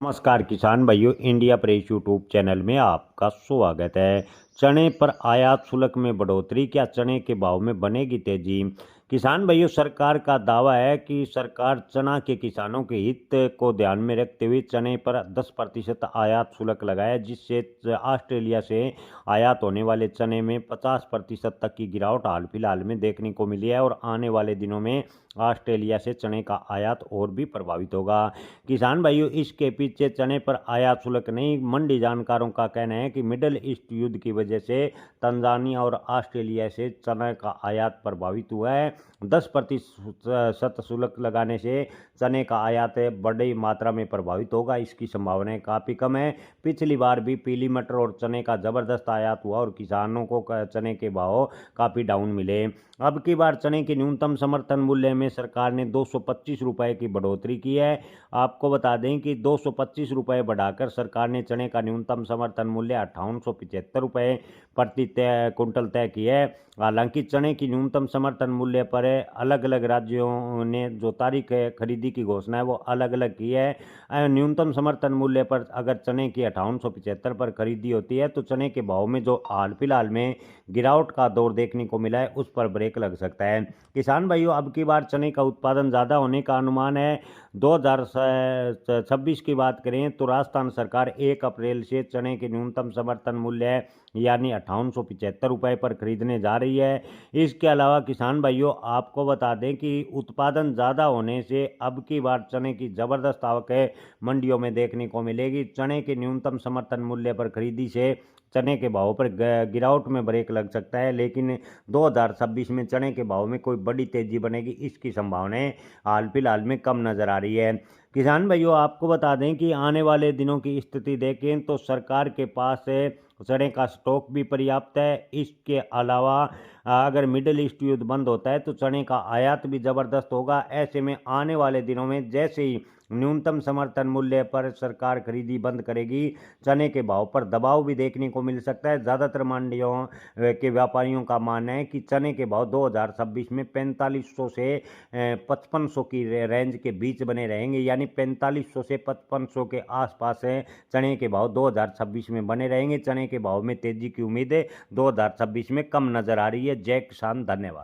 नमस्कार किसान भाइयों, इंडिया प्रेस यूट्यूब चैनल में आपका स्वागत है। चने पर आयात शुल्क में बढ़ोतरी, क्या चने के भाव में बनेगी तेजी? किसान भाइयों, सरकार का दावा है कि सरकार चना के किसानों के हित को ध्यान में रखते हुए चने पर 10% आयात शुल्क लगाया, जिससे ऑस्ट्रेलिया से आयात होने वाले चने में 50% तक की गिरावट हाल फिलहाल में देखने को मिली है और आने वाले दिनों में ऑस्ट्रेलिया से चने का आयात और भी प्रभावित होगा। किसान भाइयों, इसके पीछे चने पर आयात शुल्क नहीं, मंडी जानकारों का कहना है कि मिडल ईस्ट युद्ध की वजह से तंजानिया और ऑस्ट्रेलिया से चने का आयात प्रभावित हुआ है। 10% शुल्क लगाने से चने का आयात बड़ी मात्रा में प्रभावित होगा, इसकी संभावनाएं काफ़ी कम है। पिछली बार भी पीली मटर और चने का ज़बरदस्त आयात हुआ और किसानों को चने के भाव काफ़ी डाउन मिले। अब की बार चने के न्यूनतम समर्थन मूल्य में सरकार ने 225 रुपये की बढ़ोतरी की है। आपको बता दें कि 225 रुपये बढ़ाकर सरकार ने चने का न्यूनतम समर्थन मूल्य 5875 रुपये प्रति कुंटल तय किया है। हालांकि चने की न्यूनतम समर्थन मूल्य पर अलग अलग राज्यों ने जो तारीख खरीदी की घोषणा है वो अलग अलग की है। न्यूनतम समर्थन मूल्य पर अगर चने की 5875 पर खरीदी होती है तो चने के भाव में जो हाल फिलहाल में गिरावट का दौर देखने को मिला है उस पर ब्रेक लग सकता है। किसान भाइयों, अब की बार चने का उत्पादन ज़्यादा होने का अनुमान है। 2026 की बात करें तो राजस्थान सरकार 1 अप्रैल से चने के न्यूनतम समर्थन मूल्य यानी 5875 रुपये पर खरीदने जा रही है। इसके अलावा किसान भाइयों, आपको बता दें कि उत्पादन ज़्यादा होने से अब की बार चने की ज़बरदस्त आवक मंडियों में देखने को मिलेगी। चने के न्यूनतम समर्थन मूल्य पर खरीदी से चने के भाव पर गिरावट में ब्रेक लग सकता है, लेकिन 2026 में चने के भाव में कोई बड़ी तेजी बनेगी इसकी संभावनाएं हाल फिलहाल में कम नजर आ रही है। किसान भाइयों, आपको बता दें कि आने वाले दिनों की स्थिति देखें तो सरकार के पास चने का स्टॉक भी पर्याप्त है। इसके अलावा अगर मिडिल ईस्ट युद्ध बंद होता है तो चने का आयात भी ज़बरदस्त होगा। ऐसे में आने वाले दिनों में जैसे ही न्यूनतम समर्थन मूल्य पर सरकार खरीदी बंद करेगी, चने के भाव पर दबाव भी देखने को मिल सकता है। ज़्यादातर मंडियों के व्यापारियों का मानना है कि चने के भाव 2026 में 4500 से 5500 की रेंज के बीच बने रहेंगे, यानी 4500 से 5500 के आसपास चने के भाव 2026 में बने रहेंगे। चने के भाव में तेजी की उम्मीद 2026 में कम नजर आ रही है। जय किसान, धन्यवाद।